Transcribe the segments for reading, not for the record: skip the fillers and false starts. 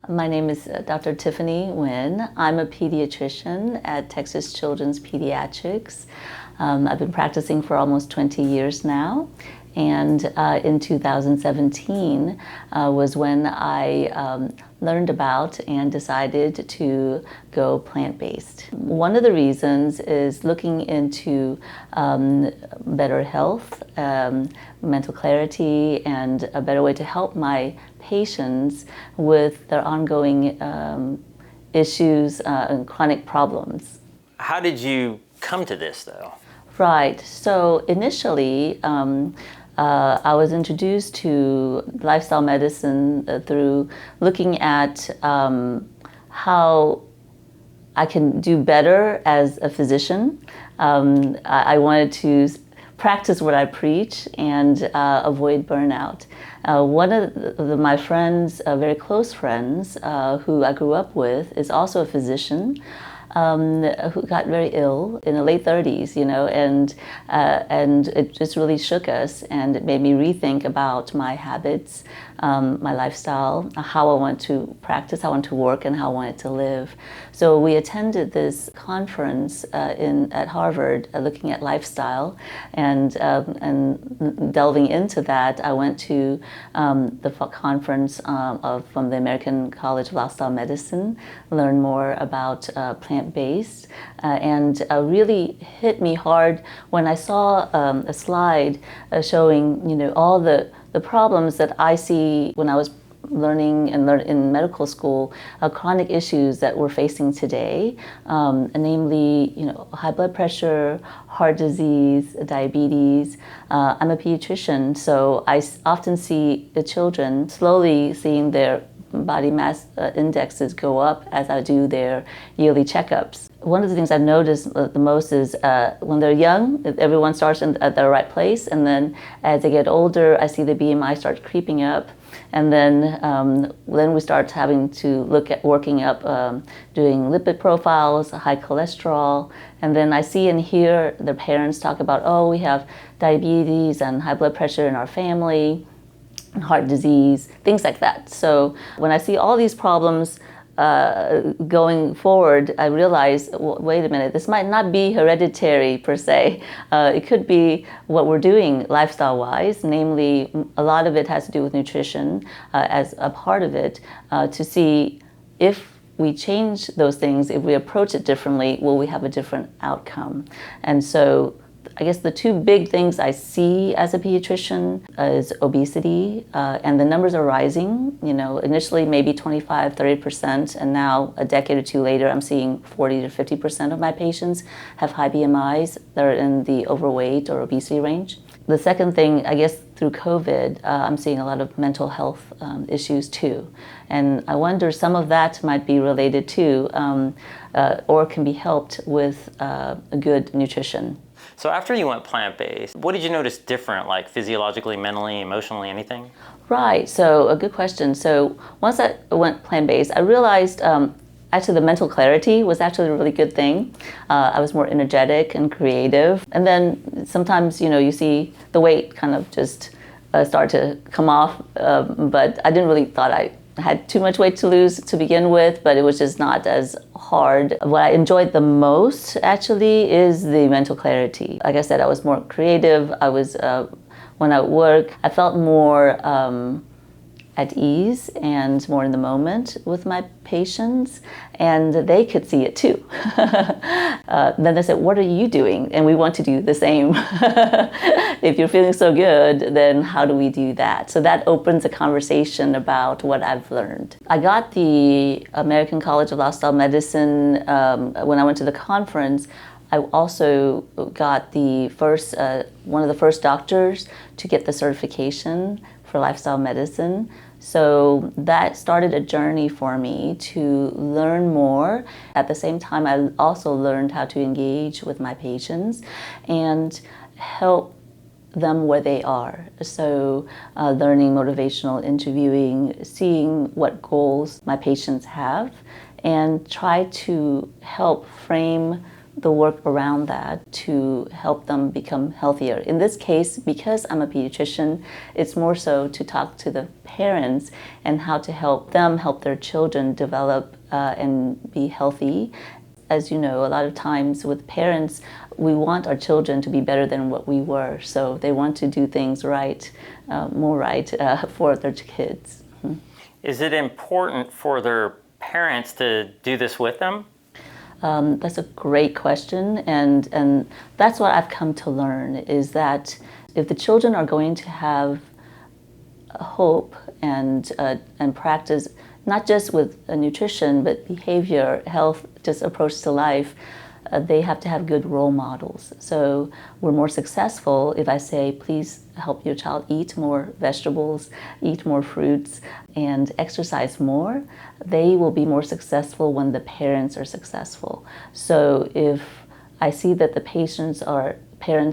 My name is Dr. Tiffany Nguyen. I'm a pediatrician at Texas Children's Pediatrics. I've been practicing for almost 20 years now. And in 2017 was when I learned about and decided to go plant-based. One of the reasons is looking into better health, mental clarity, and a better way to help my patients with their ongoing issues and chronic problems. How did you come to this, though? Right. So initially, I was introduced to lifestyle medicine through looking at how I can do better as a physician. I wanted to practice what I preach and avoid burnout. One of my friends, very close friends, who I grew up with, is also a physician. Who got very ill in the late 30s, and it just really shook us, and it made me rethink about my habits, my lifestyle, how I want to practice, how I want to work, and how I wanted to live. So we attended this conference at Harvard, looking at lifestyle, and delving into that, I went to the conference from the American College of Lifestyle Medicine, learn more about plant-based, and really hit me hard when I saw a slide showing, all the problems that I see when I was learning in medical school, chronic issues that we're facing today, namely, high blood pressure, heart disease, diabetes. I'm a pediatrician, so I often see the children slowly seeing their body mass indexes go up as I do their yearly checkups. One of the things I've noticed the most is when they're young, everyone starts at the right place, and then as they get older, I see the BMI start creeping up, and then we start having to look at working up, doing lipid profiles, high cholesterol, and then I see and hear their parents talk about, oh, we have diabetes and high blood pressure in our family, heart disease, things like that. So when I see all these problems going forward, I realize, well, wait a minute, this might not be hereditary per se. It could be what we're doing lifestyle-wise, namely a lot of it has to do with nutrition as a part of it, to see if we change those things, if we approach it differently, will we have a different outcome? And so I guess the two big things I see as a pediatrician is obesity, and the numbers are rising. Initially maybe 25, 30%, and now a decade or two later, I'm seeing 40 to 50% of my patients have high BMIs. They're in the overweight or obesity range. The second thing, I guess through COVID, I'm seeing a lot of mental health issues too. And I wonder some of that might be related to, or can be helped with good nutrition. So after you went plant-based, what did you notice different, like physiologically, mentally, emotionally, anything? Right, so a good question. So once I went plant-based, I realized actually the mental clarity was actually a really good thing. I was more energetic and creative. And then sometimes, you see the weight kind of just start to come off, but I didn't really thought I had too much weight to lose to begin with, but it was just not as hard. What I enjoyed the most actually is the mental clarity. Like I said, I was more creative. I was, when I work, I felt more at ease and more in the moment with my patients, and they could see it too. Then they said, what are you doing? And we want to do the same. If you're feeling so good, then how do we do that? So that opens a conversation about what I've learned. I got the American College of Lifestyle Medicine when I went to the conference. I also got the first, one of the first doctors to get the certification for lifestyle medicine. So that started a journey for me to learn more. At the same time, I also learned how to engage with my patients and help them where they are. So learning motivational interviewing, seeing what goals my patients have, and try to help frame the work around that to help them become healthier. In this case, because I'm a pediatrician, it's more so to talk to the parents and how to help them help their children develop and be healthy. As you know, a lot of times with parents, we want our children to be better than what we were. So they want to do things right, more right for their kids. Mm-hmm. Is it important for their parents to do this with them? That's a great question, and that's what I've come to learn, is that if the children are going to have hope and practice, not just with nutrition, but behavior, health, just approach to life, they have to have good role models. So we're more successful if I say, please help your child eat more vegetables, eat more fruits, and exercise more. They will be more successful when the parents are successful. So if I see that the parents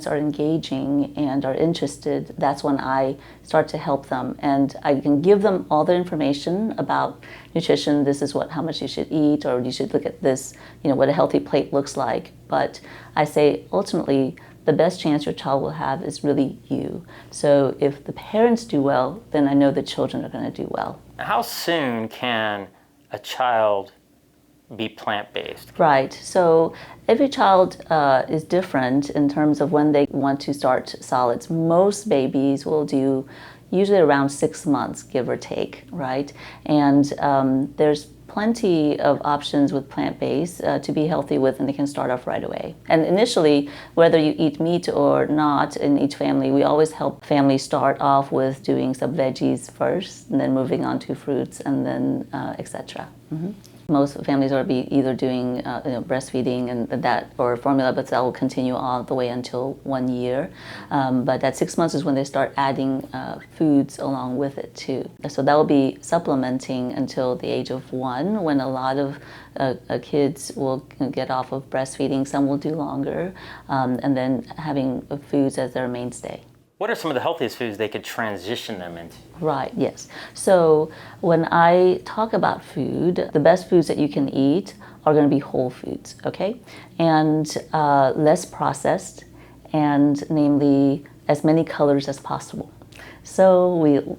are engaging and are interested, that's when I start to help them. And I can give them all the information about nutrition. This is how much you should eat, or you should look at this, what a healthy plate looks like. But I say, ultimately, the best chance your child will have is really you. So if the parents do well, then I know the children are going to do well. How soon can a child be plant-based? Right. So every child is different in terms of when they want to start solids. Most babies will do usually around 6 months, give or take, right? And there's plenty of options with plant-based to be healthy with, and they can start off right away. And initially, whether you eat meat or not in each family, we always help families start off with doing some veggies first, and then moving on to fruits, and then etc. Mm-hmm. Most families will be either doing breastfeeding and that, or formula, but that will continue all the way until 1 year. But at 6 months is when they start adding foods along with it too. So that will be supplementing until the age of 1, when a lot of kids will get off of breastfeeding. Some will do longer, and then having foods as their mainstay. What are some of the healthiest foods they could transition them into? Right, yes. So when I talk about food, the best foods that you can eat are going to be whole foods, okay? And less processed, and namely as many colors as possible. So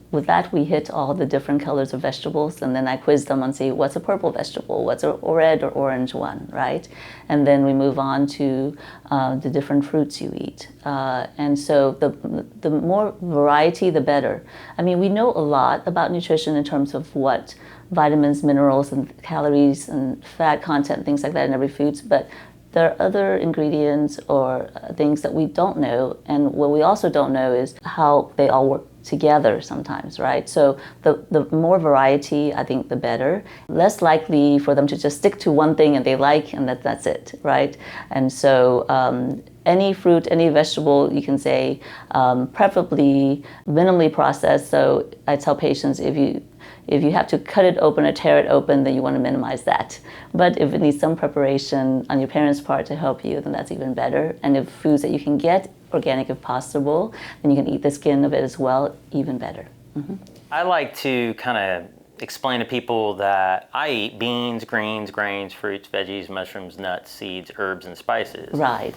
with that, we hit all the different colors of vegetables, and then I quiz them and say, what's a purple vegetable? What's a red or orange one, right? And then we move on to the different fruits you eat. And so the more variety, the better. I mean, we know a lot about nutrition in terms of what vitamins, minerals, and calories, and fat content, things like that in every food, but there are other ingredients or things that we don't know, and what we also don't know is how they all work together sometimes, right? So the more variety, I think, the better. Less likely for them to just stick to one thing and they like, and that's it, right? And so any fruit, any vegetable, you can say, preferably minimally processed. So I tell patients, if you have to cut it open or tear it open, then you want to minimize that. But if it needs some preparation on your parents' part to help you, then that's even better. And if foods that you can get organic if possible, then you can eat the skin of it as well, even better. Mm-hmm. I like to kind of explain to people that I eat beans, greens, grains, fruits, veggies, mushrooms, nuts, seeds, herbs, and spices. Right.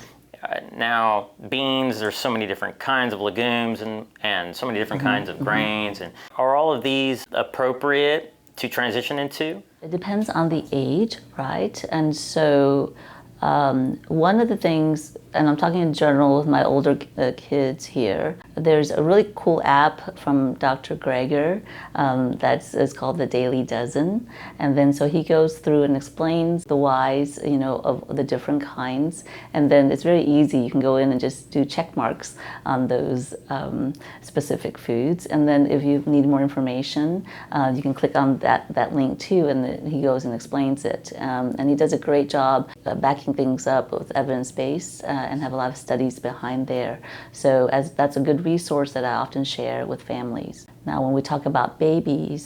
Now, beans, there's so many different kinds of legumes and so many different kinds of grains. And are all of these appropriate to transition into? It depends on the age, right? And so one of the things, and I'm talking in general with my older kids here, there's a really cool app from Dr. Greger that's called the Daily Dozen. And then so he goes through and explains the whys, of the different kinds. And then it's very easy. You can go in and just do check marks on those specific foods. And then if you need more information, you can click on that link too, and he goes and explains it. And he does a great job backing things up with evidence-based and have a lot of studies behind there. So that's a good resource that I often share with families. Now, when we talk about babies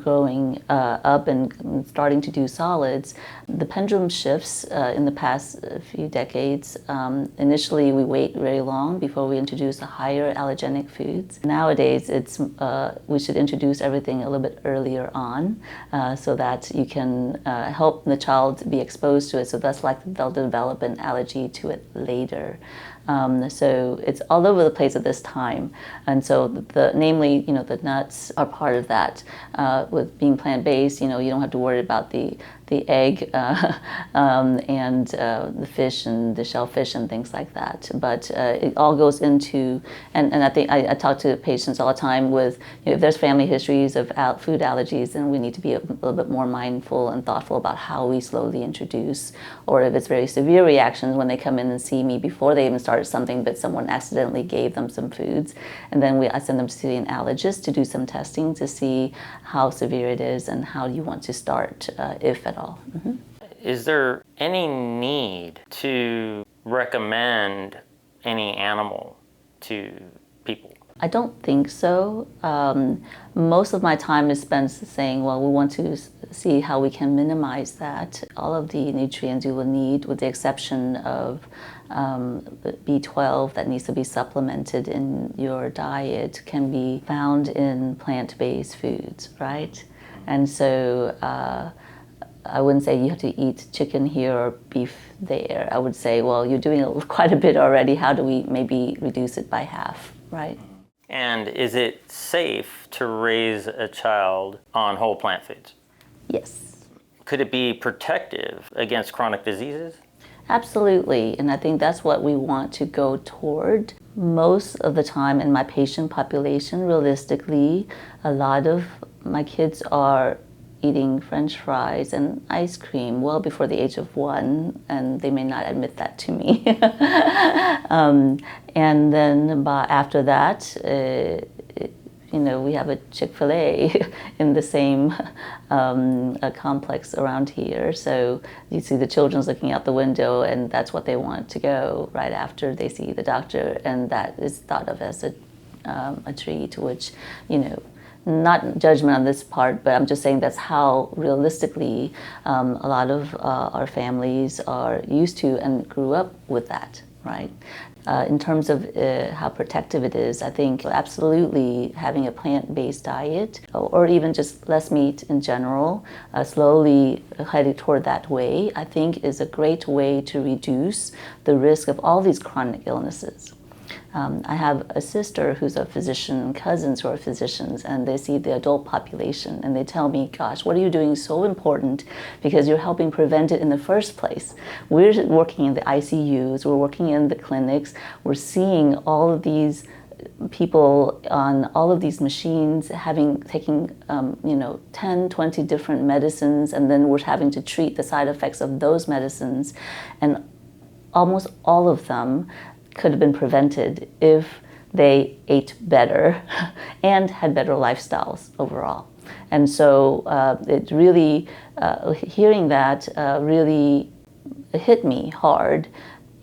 growing up and starting to do solids, the pendulum shifts in the past few decades. Initially, we wait very long before we introduce the higher allergenic foods. Nowadays, we should introduce everything a little bit earlier on so that you can help the child be exposed to it, so that's like they'll develop an allergy to it later. So it's all over the place at this time, and so namely, the nuts are part of that. With being plant-based, you don't have to worry about the egg and the fish and the shellfish and things like that. But it all goes into, and I think I talk to patients all the time with, if there's family histories of food allergies, then we need to be a little bit more mindful and thoughtful about how we slowly introduce, or if it's very severe reactions when they come in and see me before they even started something, but someone accidentally gave them some foods, and then I send them to see an allergist to do some testing to see how severe it is and how you want to start, if at all. Mm-hmm. Is there any need to recommend any animal to people? I don't think so. Most of my time is spent saying, well, we want to see how we can minimize that. All of the nutrients you will need, with the exception of B12 that needs to be supplemented in your diet, can be found in plant-based foods, right? And so I wouldn't say you have to eat chicken here or beef there. I would say, well, you're doing quite a bit already. How do we maybe reduce it by half, right? And is it safe to raise a child on whole plant foods? Yes. Could it be protective against chronic diseases? Absolutely, and I think that's what we want to go toward. Most of the time in my patient population, realistically, a lot of my kids are eating French fries and ice cream well before the age of 1, and they may not admit that to me. And then after that, we have a Chick-fil-A in the same complex around here. So you see the children's looking out the window, and that's what they want to go right after they see the doctor, and that is thought of as a treat, which, not judgment on this part, but I'm just saying that's how realistically a lot of our families are used to and grew up with that, right? In terms of how protective it is, I think absolutely having a plant-based diet, or even just less meat in general, slowly heading toward that way, I think is a great way to reduce the risk of all these chronic illnesses. I have a sister who's a physician, cousins who are physicians, and they see the adult population, and they tell me, gosh, what are you doing so important, because you're helping prevent it in the first place. We're working in the ICUs, we're working in the clinics, we're seeing all of these people on all of these machines taking 10, 20 different medicines, and then we're having to treat the side effects of those medicines, and almost all of them could have been prevented if they ate better and had better lifestyles overall. And so it really, hearing that really hit me hard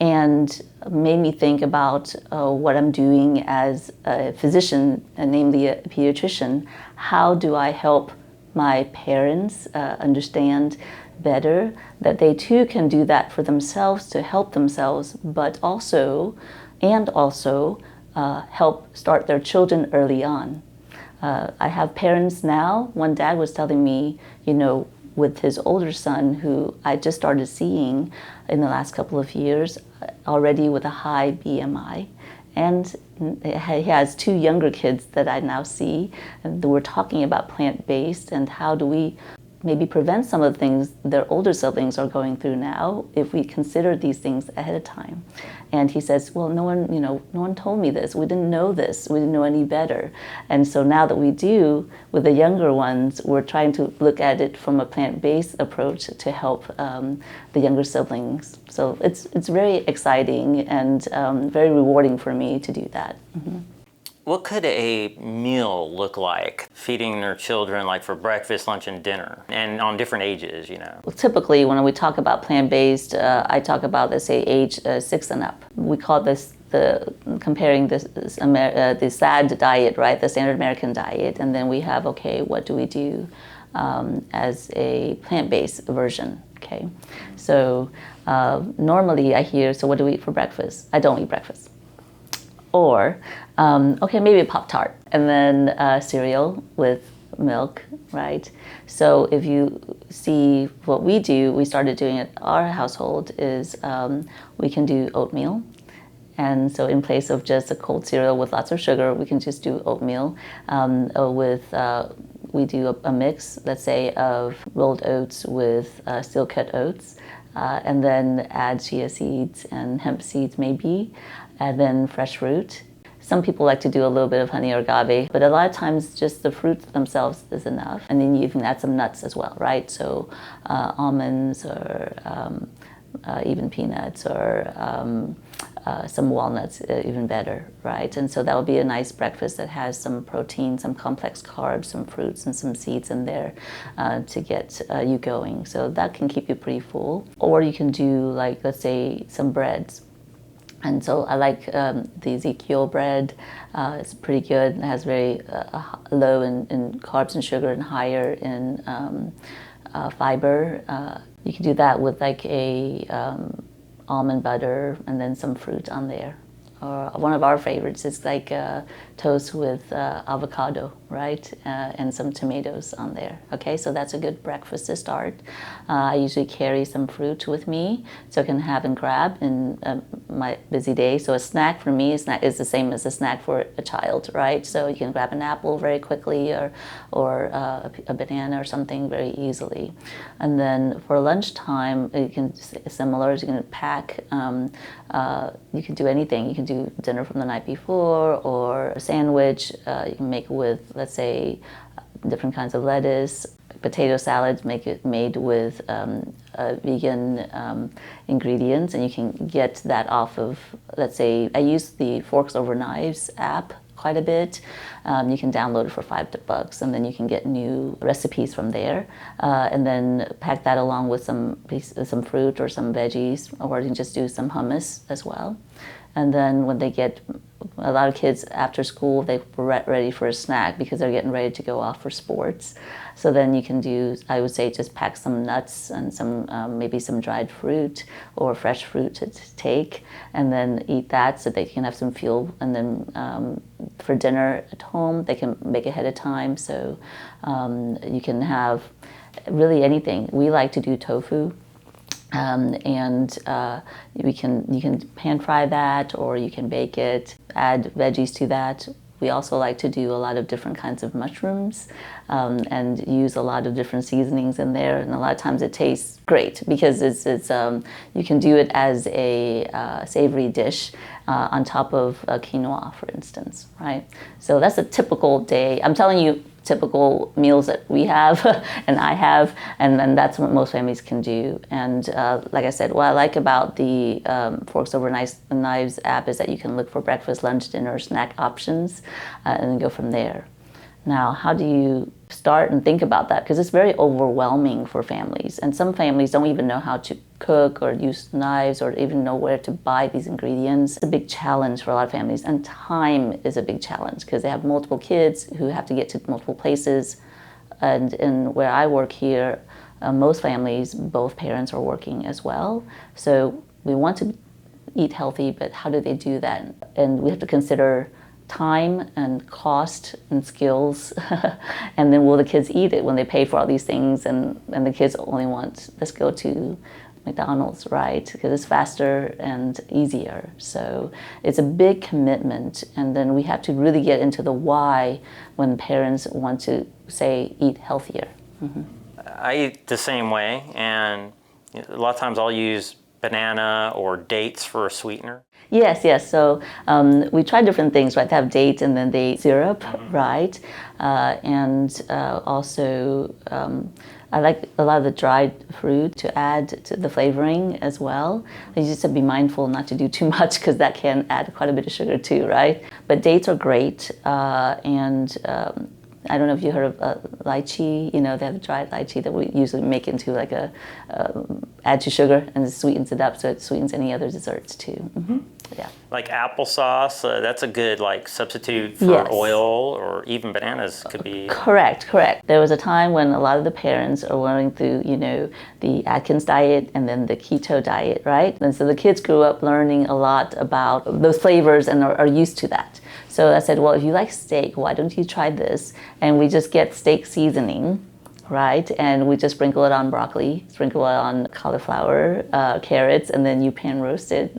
and made me think about what I'm doing as a physician, namely a pediatrician. How do I help my parents understand better that they too can do that for themselves to help themselves, but also help start their children early on. I have parents now. One dad was telling me, with his older son, who I just started seeing in the last couple of years, already with a high BMI, and he has 2 younger kids that I now see, and we're talking about plant-based and how do we maybe prevent some of the things their older siblings are going through now if we consider these things ahead of time. And he says, well, no one told me this. We didn't know this. We didn't know any better. And so now that we do, with the younger ones, we're trying to look at it from a plant-based approach to help the younger siblings. So it's very exciting and very rewarding for me to do that. Mm-hmm. What could a meal look like, feeding their children like for breakfast, lunch, and dinner, and on different ages, Well, typically, when we talk about plant-based, I talk about, let's say, age 6 and up. We call this comparing the SAD diet, right, the standard American diet, and then we have, okay, what do we do as a plant-based version? Okay, so normally I hear, so what do we eat for breakfast? I don't eat breakfast. Or, okay, maybe a Pop-Tart, and then cereal with milk, right? So if you see what we do, we started doing at our household is we can do oatmeal. And so in place of just a cold cereal with lots of sugar, we can just do oatmeal we do a mix, let's say, of rolled oats with steel-cut oats, and then add chia seeds and hemp seeds maybe, and then fresh fruit. Some people like to do a little bit of honey or agave, but a lot of times just the fruits themselves is enough. And then you can add some nuts as well, right? So almonds or even peanuts or some walnuts, even better, right? And so that would be a nice breakfast that has some protein, some complex carbs, some fruits, and some seeds in there to get you going. So that can keep you pretty full. Or you can do, like, let's say, some breads. And so I like the Ezekiel bread. It's pretty good. It has very low in carbs and sugar and higher in fiber. You can do that with like a almond butter and then some fruit on there. Or one of our favorites is like toast with avocado, right? And some tomatoes on there. Okay, so that's a good breakfast to start. I usually carry some fruit with me so I can have and grab in my busy day. So a snack for me is the same as a snack for a child, right? So you can grab an apple very quickly or a banana or something very easily. And then for lunchtime, you can similar. You can pack. You can do anything. You can do dinner from the night before or a sandwich. You can make with, let's say, different kinds of lettuce. Potato salads, make it made with vegan ingredients, and you can get that off of, let's say, I use the Forks Over Knives app quite a bit. You can download it for $5, and then you can get new recipes from there, and then pack that along with some fruit or some veggies, or you can just do some hummus as well. And then when they get, a lot of kids after school, they're ready for a snack because they're getting ready to go off for sports. So then you can do, I would say, just pack some nuts and some maybe some dried fruit or fresh fruit to take, and then eat that so they can have some fuel. And then for dinner at home, they can make ahead of time. So you can have really anything. We like to do tofu. You can pan fry that, or you can bake it, add veggies to that. We also like to do a lot of different kinds of mushrooms and use a lot of different seasonings in there. And a lot of times it tastes great because it's you can do it as a savory dish on top of quinoa, for instance, right? So that's a typical day. I'm telling you, typical meals that we have and I have, and that's what most families can do. And like I said, what I like about the Forks Over Knives app is that you can look for breakfast, lunch, dinner, snack options, and then go from there. Now, how do you start and think about that? Because it's very overwhelming for families, and some families don't even know how to cook or use knives or even know where to buy these ingredients. It's a big challenge for a lot of families, and time is a big challenge because they have multiple kids who have to get to multiple places. And in where I work here, most families, both parents are working as well. So we want to eat healthy, but how do they do that? And we have to consider time and cost and skills, and then will the kids eat it when they pay for all these things, and the kids only want, let's go to McDonald's, right? Because it's faster and easier. So it's a big commitment, and then we have to really get into the why when parents want to, say, eat healthier. Mm-hmm. I eat the same way, and a lot of times I'll use banana or dates for a sweetener. Yes. So we try different things, right? To have date and then date syrup, right? And also I like a lot of the dried fruit to add to the flavoring as well. You just have to be mindful not to do too much because that can add quite a bit of sugar too, right? But dates are great, and I don't know if you heard of lychee. You know, they have dried lychee that we usually make into like add to sugar and it sweetens it up, so it sweetens any other desserts too. Mm-hmm. Yeah. Like applesauce, that's a good like substitute for Yes. oil, or even bananas could be. Correct. There was a time when a lot of the parents are going through, the Atkins diet and then the keto diet, right? And so the kids grew up learning a lot about those flavors and are used to that. So I said, well, if you like steak, why don't you try this? And we just get steak seasoning, right? And we just sprinkle it on broccoli, sprinkle it on cauliflower, carrots, and then you pan roast it.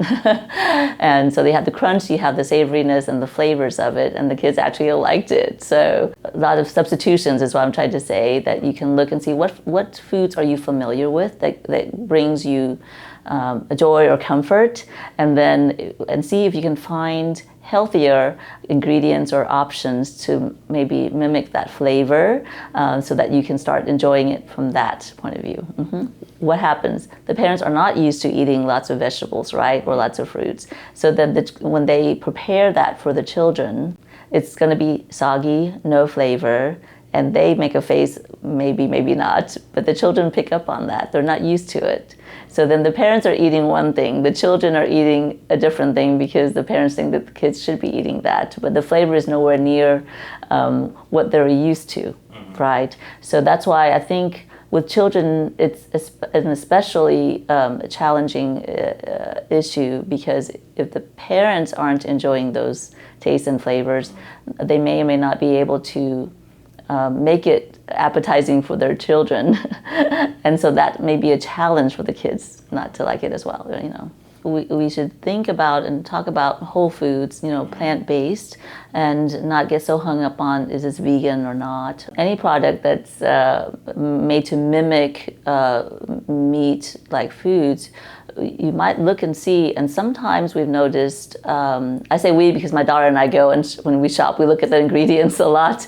And so they have the crunch, you have the savoriness and the flavors of it, and the kids actually liked it. So a lot of substitutions is what I'm trying to say, that you can look and see what foods are you familiar with that brings you joy or comfort, and see if you can find healthier ingredients or options to maybe mimic that flavor, so that you can start enjoying it from that point of view. What happens? The parents are not used to eating lots of vegetables, right, or lots of fruits. So then when they prepare that for the children, it's going to be soggy, no flavor, and they make a face, maybe, maybe not, but the children pick up on that. They're not used to it. So then the parents are eating one thing, the children are eating a different thing because the parents think that the kids should be eating that, but the flavor is nowhere near what they're used to, right? So that's why I think with children, it's an especially challenging issue, because if the parents aren't enjoying those tastes and flavors, they may or may not be able to make it appetizing for their children. And so that may be a challenge for the kids not to like it as well. We should think about and talk about whole foods, plant-based, and not get so hung up on, is this vegan or not? Any product that's made to mimic meat-like foods, you might look and see, and sometimes we've noticed, I say we because my daughter and I go, and when we shop, we look at the ingredients a lot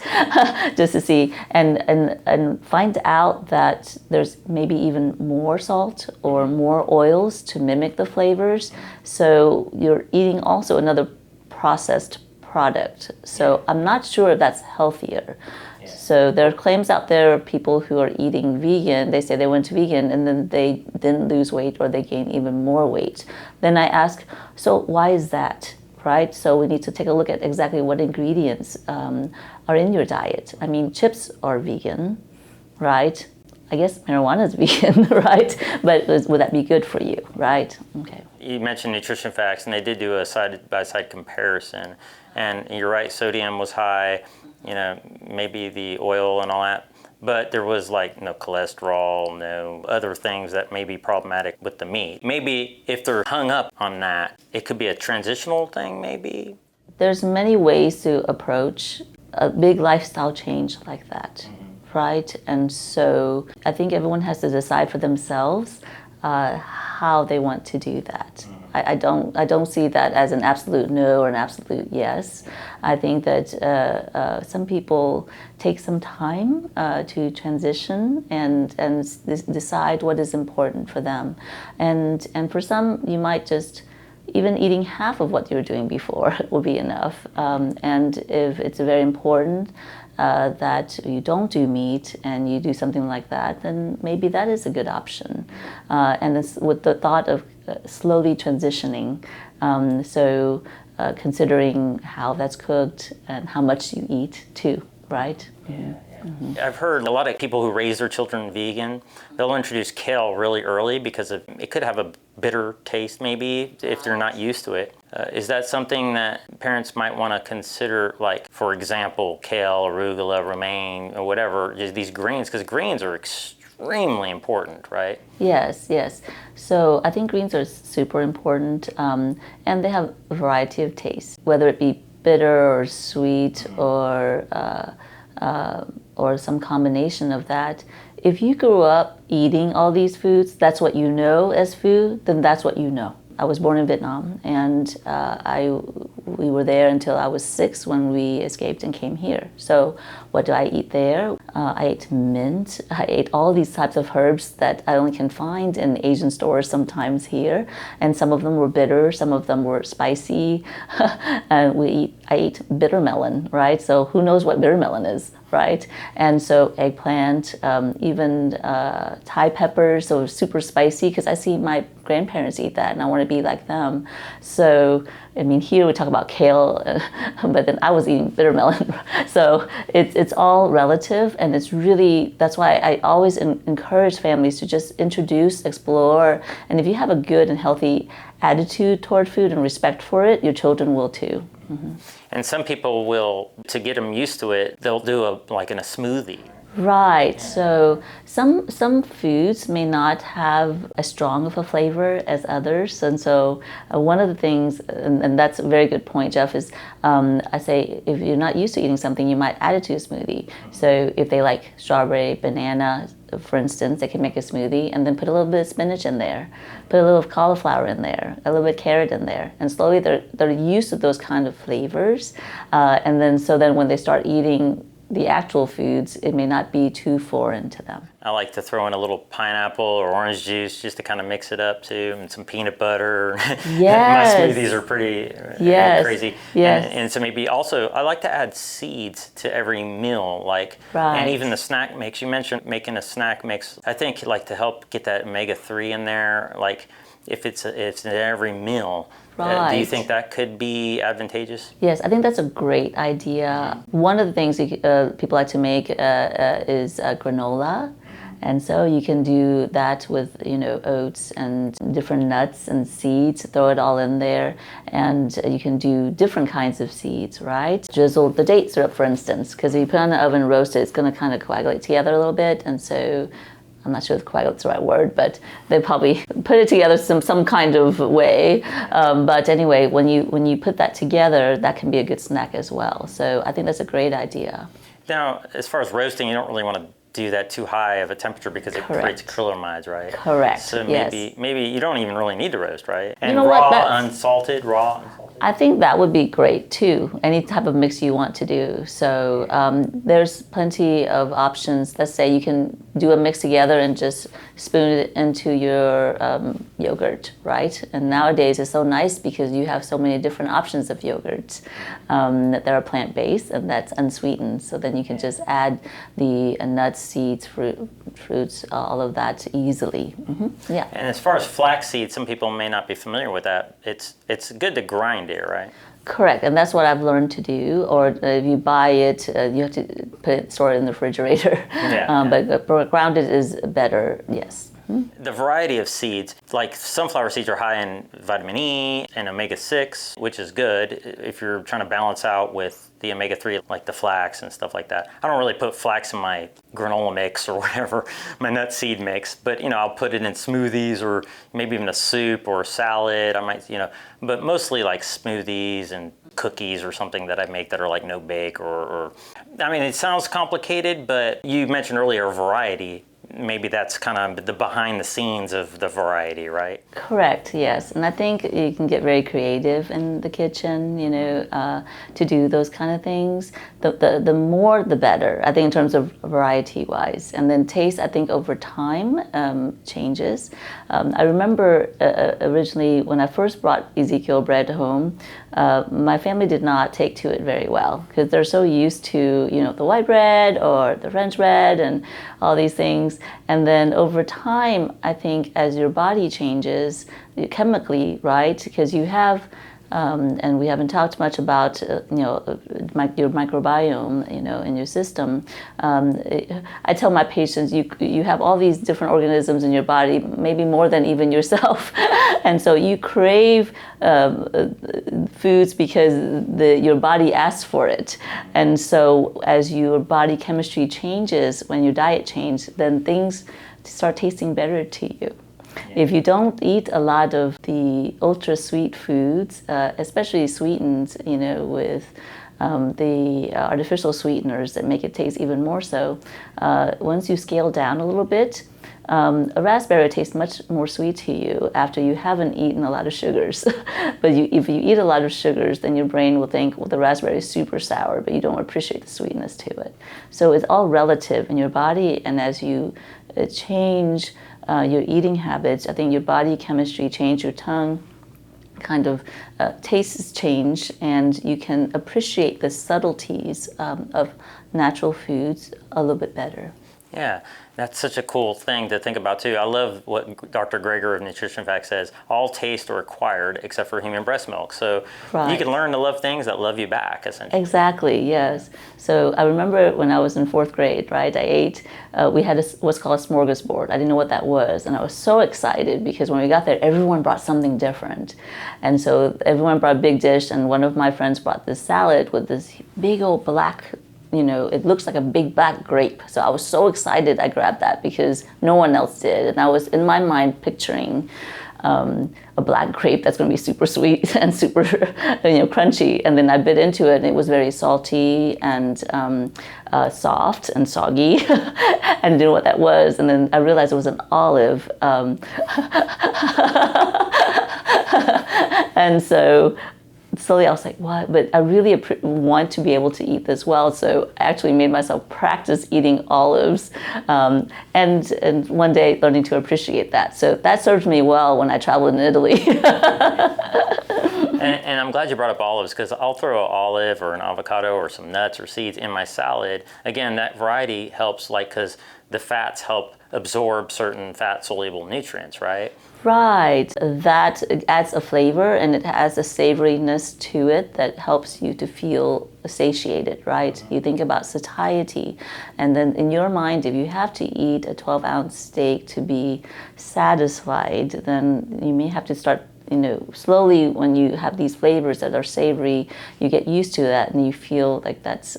just to see, and find out that there's maybe even more salt or more oils to mimic the flavors. So you're eating also another processed product. So I'm not sure if that's healthier. So there are claims out there of people who are eating vegan. They say they went to vegan and then they didn't lose weight, or they gained even more weight. Then I ask, so why is that, right? So we need to take a look at exactly what ingredients are in your diet. I mean, chips are vegan, right? I guess marijuana is vegan, right? But would that be good for you, right? Okay. You mentioned Nutrition Facts, and they did do a side-by-side comparison. And you're right, sodium was high, maybe the oil and all that. But there was like no cholesterol, no other things that may be problematic with the meat. Maybe if they're hung up on that, it could be a transitional thing, maybe? There's many ways to approach a big lifestyle change like that, right? And so I think everyone has to decide for themselves how they want to do that. I don't see that as an absolute no or an absolute yes. I think that some people take some time to transition and decide what is important for them, and for some you might just even eating half of what you were doing before will be enough. And if it's very important that you don't do meat and you do something like that, then maybe that is a good option. And it's with the thought of slowly transitioning. So considering how that's cooked and how much you eat too, right? Yeah. I've heard a lot of people who raise their children vegan, they'll introduce kale really early because it could have a bitter taste maybe if they're not used to it. Is that something that parents might want to consider, like, for example, kale, arugula, romaine, or whatever, these greens, because greens are extremely important, right? Yes. So I think greens are super important, and they have a variety of tastes, whether it be bitter or sweet or some combination of that. If you grew up eating all these foods, that's what you know as food, then that's what you know. I was born in Vietnam, and I we were there until I was 6 when we escaped and came here. So what do I eat there? I ate mint. I ate all these types of herbs that I only can find in Asian stores sometimes here. And some of them were bitter, some of them were spicy. And I ate bitter melon, right? So who knows what bitter melon is, right? And so eggplant, even Thai peppers, so super spicy, because I see my grandparents eat that and I want to be like them. So, I mean, here we talk about kale, but then I was eating bitter melon. So it's all relative, and it's really, that's why I always encourage families to just introduce, explore, and if you have a good and healthy attitude toward food and respect for it, your children will too. Mm-hmm. And some people will, to get them used to it, they'll do like in a smoothie. Right. So some foods may not have as strong of a flavor as others, and so one of the things, and that's a very good point, Jeff, is I say if you're not used to eating something, you might add it to a smoothie. So if they like strawberry, banana, for instance, they can make a smoothie and then put a little bit of spinach in there, put a little cauliflower in there, a little bit of carrot in there, and slowly they're used to those kind of flavors, and then when they start eating the actual foods, it may not be too foreign to them. I like to throw in a little pineapple or orange juice just to kind of mix it up too, and some peanut butter. Yes. My smoothies are pretty crazy. Yes. And so maybe also, I like to add seeds to every meal, like, right. And even the snack mix. You mentioned making a snack mix. I think like to help get that omega-3 in there, like if it's in every meal. Right. Do you think that could be advantageous? Yes, I think that's a great idea. One of the things people like to make is granola. And so you can do that with, oats and different nuts and seeds, throw it all in there. And you can do different kinds of seeds, right? Drizzle the date syrup, for instance, because if you put it on the oven and roast it, it's going to kind of coagulate together a little bit. And so I'm not sure if coagulate's the right word, but they probably put it together some kind of way. But anyway, when you put that together, that can be a good snack as well. So I think that's a great idea. Now, as far as roasting, you don't really want to do that too high of a temperature because it creates acrylamides, right? Correct. So yes. maybe you don't even really need to roast, right? And raw, unsalted. I think that would be great too. Any type of mix you want to do. So there's plenty of options. Let's say you can do a mix together and just spoon it into your yogurt, right? And nowadays it's so nice because you have so many different options of yogurts that are plant-based and that's unsweetened. So then you can just add the nuts, seeds, fruits, all of that easily. Mm-hmm. Yeah. And as far as flaxseed, some people may not be familiar with that. It's good to grind it, right? Correct, and that's what I've learned to do. Or if you buy it, you have to store it in the refrigerator. But grounded is better, yes. The variety of seeds, like sunflower seeds are high in vitamin E and omega-6, which is good if you're trying to balance out with the omega-3, like the flax and stuff like that. I don't really put flax in my granola mix or whatever, my nut seed mix, but I'll put it in smoothies or maybe even a soup or a salad. I might, but mostly like smoothies and cookies or something that I make that are like no bake or I mean, it sounds complicated, but you mentioned earlier variety. Maybe that's kind of the behind the scenes of the variety, right? Correct, yes. And I think you can get very creative in the kitchen, to do those kind of things. The more, the better, I think, in terms of variety-wise. And then taste, I think, over time changes. I remember originally when I first brought Ezekiel bread home, my family did not take to it very well because they're so used to, the white bread or the French bread and all these things. And then over time, I think as your body changes chemically, right, because you have, and we haven't talked much about, your microbiome, in your system. I tell my patients, you have all these different organisms in your body, maybe more than even yourself. And so you crave foods because your body asks for it. And so as your body chemistry changes, when your diet changes, then things start tasting better to you. If you don't eat a lot of the ultra sweet foods, especially sweetened, with the artificial sweeteners that make it taste even more so, once you scale down a little bit, a raspberry tastes much more sweet to you after you haven't eaten a lot of sugars. But if you eat a lot of sugars, then your brain will think, well, the raspberry is super sour, but you don't appreciate the sweetness to it. So it's all relative in your body, and as you change your eating habits, I think your body chemistry change, your tongue kind of tastes change, and you can appreciate the subtleties of natural foods a little bit better. Yeah, that's such a cool thing to think about too. I love what Dr. Greger of Nutrition Facts says, all tastes are acquired except for human breast milk. So you can learn to love things that love you back, essentially. Exactly, yes. So I remember when I was in 4th grade, right, I ate, we had what's called a smorgasbord. I didn't know what that was. And I was so excited because when we got there, everyone brought something different. And so everyone brought a big dish, and one of my friends brought this salad with this big old black, it looks like a big black grape. So I was so excited I grabbed that because no one else did. And I was in my mind picturing a black grape that's going to be super sweet and super crunchy. And then I bit into it, and it was very salty and soft and soggy. I didn't know what that was. And then I realized it was an olive. And so slowly I was like, what? But I really want to be able to eat this well. So I actually made myself practice eating olives, and one day learning to appreciate that. So that served me well when I traveled in Italy. And I'm glad you brought up olives, because I'll throw an olive or an avocado or some nuts or seeds in my salad. Again, that variety helps, because the fats help absorb certain fat-soluble nutrients, right? Right, that adds a flavor, and it has a savoriness to it that helps you to feel satiated, right? You think about satiety, and then in your mind, if you have to eat a 12-ounce steak to be satisfied, then you may have to start, slowly. When you have these flavors that are savory, you get used to that, and you feel like that's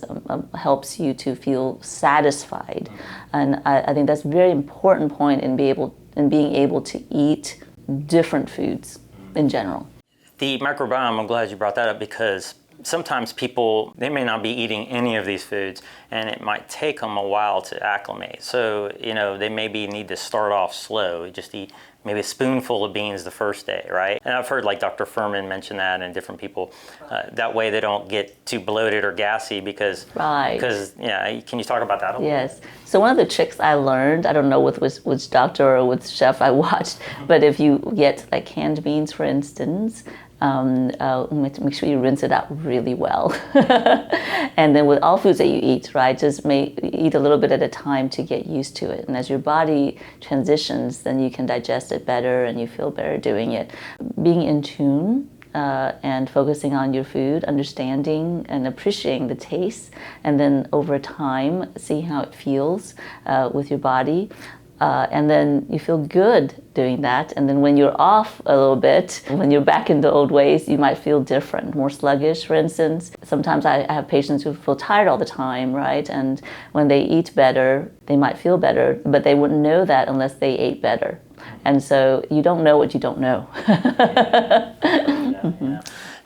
helps you to feel satisfied. And I think that's a very important point in being able to eat different foods in general. The microbiome, I'm glad you brought that up, because sometimes people, they may not be eating any of these foods, and it might take them a while to acclimate. So, they maybe need to start off slow, just eat maybe a spoonful of beans the first day, right? And I've heard Dr. Furman mention that, and different people. That way they don't get too bloated or gassy because, can you talk about that a little? Yes. So one of the tricks I learned, I don't know with which doctor or which chef I watched, but if you get canned beans, for instance, make sure you rinse it out really well. And then with all foods that you eat, right, just eat a little bit at a time to get used to it. And as your body transitions, then you can digest it better and you feel better doing it. Being in tune and focusing on your food, understanding and appreciating the taste, and then over time, see how it feels with your body. And then you feel good doing that. And then when you're off a little bit, when you're back into old ways, you might feel different, more sluggish, for instance. Sometimes I have patients who feel tired all the time, right? And when they eat better, they might feel better, but they wouldn't know that unless they ate better. And so you don't know what you don't know.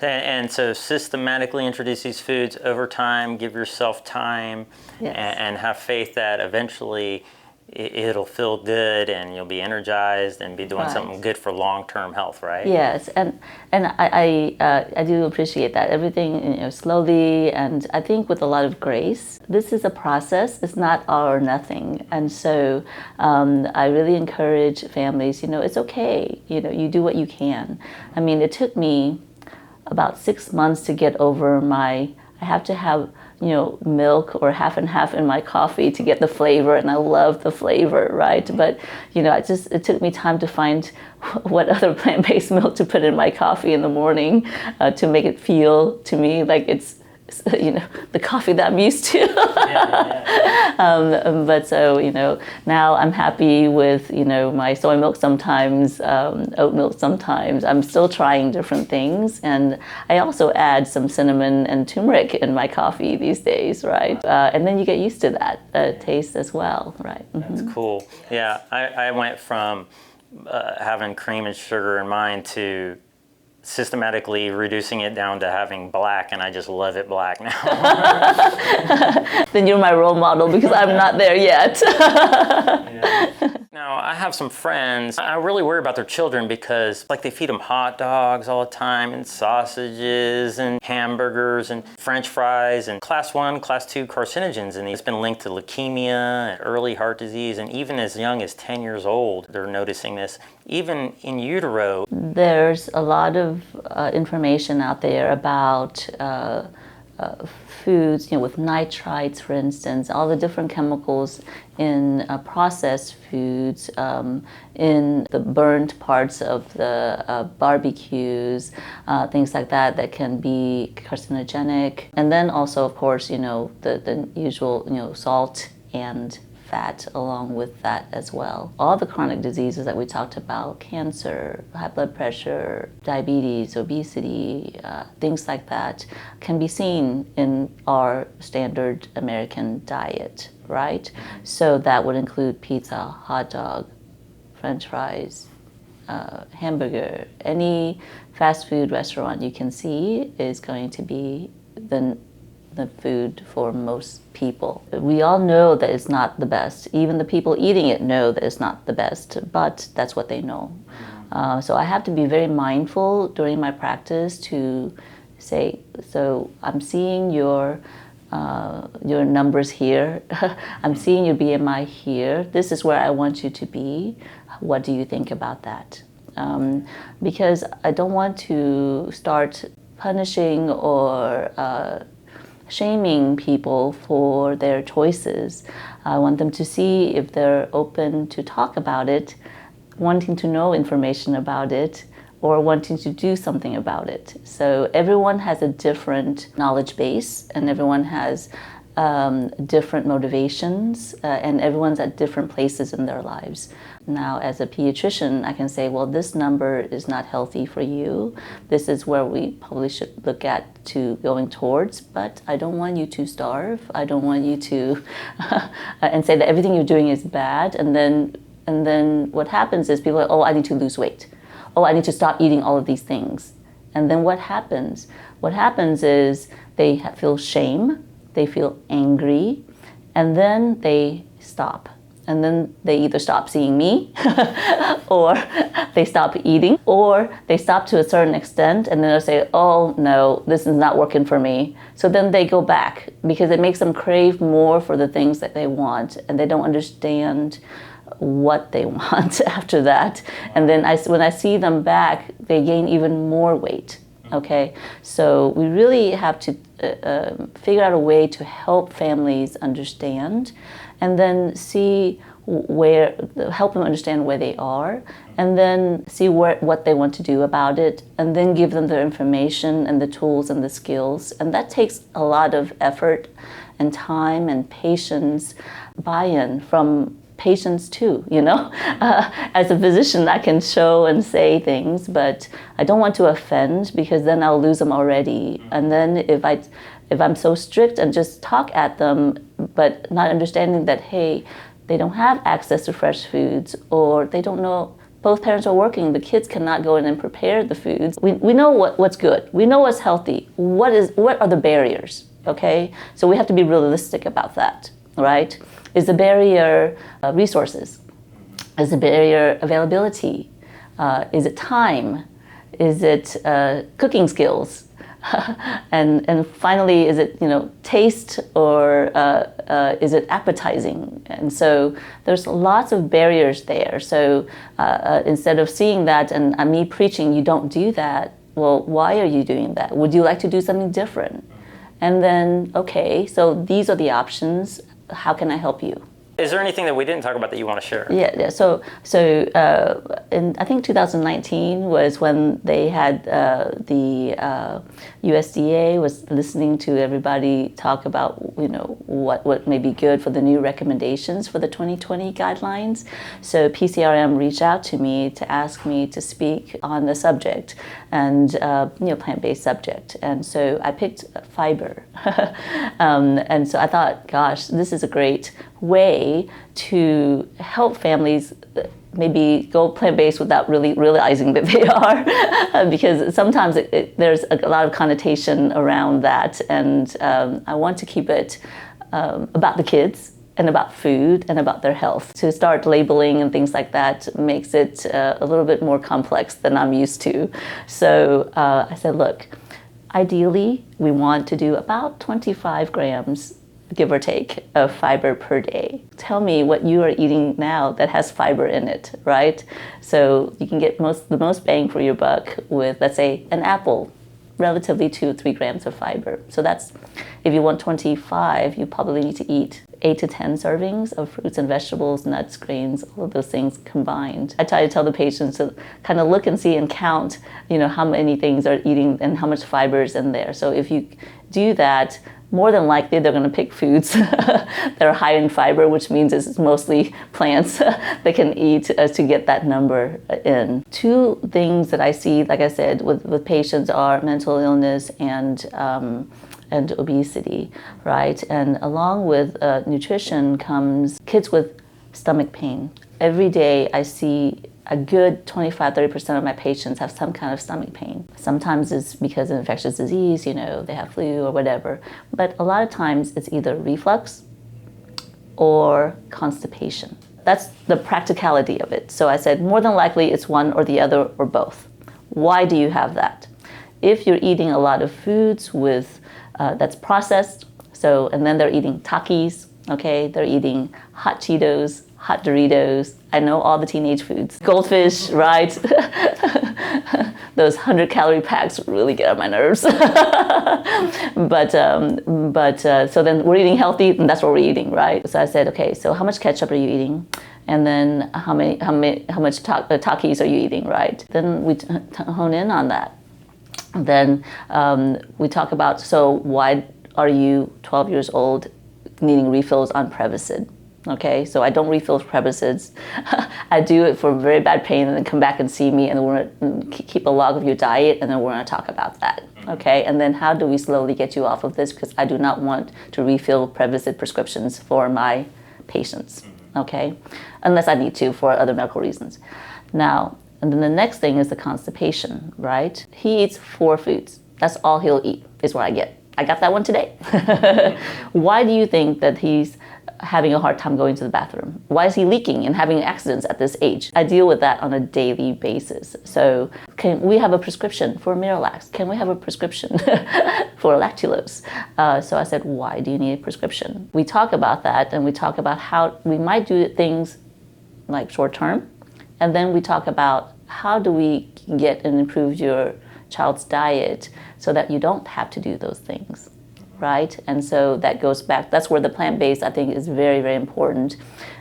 And so systematically introduce these foods over time, give yourself time, and have faith that eventually it'll feel good and you'll be energized and be doing something good for long-term health, right? Yes, and I do appreciate that. Everything slowly, and I think with a lot of grace. This is a process. It's not all or nothing, and so I really encourage families. It's okay. You do what you can. I mean, it took me about 6 months to get over I have to have milk or half and half in my coffee to get the flavor, and I love the flavor, right? But it took me time to find what other plant-based milk to put in my coffee in the morning to make it feel to me like it's the coffee that I'm used to. But so now I'm happy with my soy milk sometimes, oat milk sometimes. I'm still trying different things, and I also add some cinnamon and turmeric in my coffee these days, right? And then you get used to that taste as well, right? Mm-hmm. That's cool. Yeah, I went from having cream and sugar in mine to systematically reducing it down to having black, and I just love it black now. Then you're my role model because I'm not there yet. Now, I have some friends, I really worry about their children because like they feed them hot dogs all the time and sausages and hamburgers and French fries and class 1, class 2 carcinogens, and it's been linked to leukemia and early heart disease, and even as young as 10 years old, they're noticing this. Even in utero. There's a lot of information out there about foods, with nitrites, for instance, all the different chemicals in processed foods, in the burnt parts of the barbecues, things like that can be carcinogenic. And then also, of course, the usual, salt and fat along with that as well. All the chronic diseases that we talked about, cancer, high blood pressure, diabetes, obesity, things like that can be seen in our standard American diet, right? So that would include pizza, hot dog, French fries, hamburger. Any fast food restaurant you can see is going to be the food for most people. We all know that it's not the best. Even the people eating it know that it's not the best, but that's what they know. So I have to be very mindful during my practice to say, so I'm seeing your numbers here. I'm seeing your BMI here. This is where I want you to be. What do you think about that? Because I don't want to start punishing or shaming people for their choices. I want them to see if they're open to talk about it, wanting to know information about it, or wanting to do something about it. So everyone has a different knowledge base, and everyone has different motivations, and everyone's at different places in their lives. Now, as a pediatrician, I can say, well, this number is not healthy for you. This is where we probably should look at to going towards, but I don't want you to starve. I don't want you to, and say that everything you're doing is bad. And then what happens is people are, oh, I need to lose weight. Oh, I need to stop eating all of these things. And then what happens? What happens is they feel shame, they feel angry, and then they stop. And then they either stop seeing me, or they stop eating, or they stop to a certain extent, and then they'll say, oh no, this is not working for me. So then they go back, because it makes them crave more for the things that they want, and they don't understand what they want after that. And then when I see them back, they gain even more weight. Okay, so we really have to figure out a way to help families understand, and then see help them understand where they are, and then see what they want to do about it, and then give them the information and the tools and the skills. And that takes a lot of effort and time and patience, buy-in from patients too, As a physician, I can show and say things, but I don't want to offend, because then I'll lose them already. And then if I'm so strict and just talk at them, but not understanding that, hey, they don't have access to fresh foods, or they don't know, both parents are working, the kids cannot go in and prepare the foods. We know what's good, we know what's healthy, what are the barriers, okay? So we have to be realistic about that, right? Is the barrier resources? Is the barrier availability? Is it time? Is it cooking skills? And finally, is it taste, or is it appetizing? And so there's lots of barriers there. So instead of seeing that and me preaching, you don't do that. Well, why are you doing that? Would you like to do something different? And then, okay, so these are the options. How can I help you? Is there anything that we didn't talk about that you want to share? Yeah. So in I think 2019 was when they had the USDA was listening to everybody talk about what may be good for the new recommendations for the 2020 guidelines. So PCRM reached out to me to ask me to speak on the subject, and plant-based subject. And so I picked fiber, and so I thought, gosh, this is a great way to help families maybe go plant-based without really realizing that they are, because sometimes there's a lot of connotation around that, and I want to keep it about the kids and about food and about their health. To start labeling and things like that makes it a little bit more complex than I'm used to. So I said, look, ideally, we want to do about 25 grams, give or take, of fiber per day. Tell me what you are eating now that has fiber in it, right? So you can get the most bang for your buck with, let's say, an apple, relatively 2 or 3 grams of fiber. So that's, if you want 25, you probably need to eat 8 to 10 servings of fruits and vegetables, nuts, grains, all of those things combined. I try to tell the patients to kind of look and see and count, how many things are eating and how much fiber is in there. So if you do that, more than likely they're going to pick foods that are high in fiber, which means it's mostly plants they can eat to get that number in. 2 things that I see, like I said, with patients are mental illness and obesity, right? And along with nutrition comes kids with stomach pain. Every day I see a good 25-30% of my patients have some kind of stomach pain. Sometimes it's because of infectious disease, they have flu or whatever. But a lot of times it's either reflux or constipation. That's the practicality of it. So I said, more than likely it's one or the other or both. Why do you have that? If you're eating a lot of foods with that's processed, and then they're eating Takis, okay? They're eating hot Cheetos, hot Doritos. I know all the teenage foods. Goldfish, right? Those 100-calorie packs really get on my nerves. but so then we're eating healthy, and that's what we're eating, right? So I said, okay, so how much ketchup are you eating? And then how much Takis are you eating, right? Then we hone in on that. Then we talk about, so why are you 12 years old needing refills on Prevacid? Okay, so I don't refill Prevacid. I do it for very bad pain and then come back and see me, and we're going to keep a log of your diet, and then we're going to talk about that. Okay, and then how do we slowly get you off of this, because I do not want to refill Prevacid prescriptions for my patients, okay, unless I need to for other medical reasons. Now, and then the next thing is the constipation, right? He eats 4 foods. That's all he'll eat, is what I get. I got that one today. Why do you think that he's having a hard time going to the bathroom? Why is he leaking and having accidents at this age? I deal with that on a daily basis. So can we have a prescription for Miralax? Can we have a prescription for lactulose? So I said, why do you need a prescription? We talk about that, and we talk about how we might do things like short term. And then we talk about how do we get and improve your child's diet so that you don't have to do those things, right? And so that goes back, that's where the plant-based, I think, is very, very important.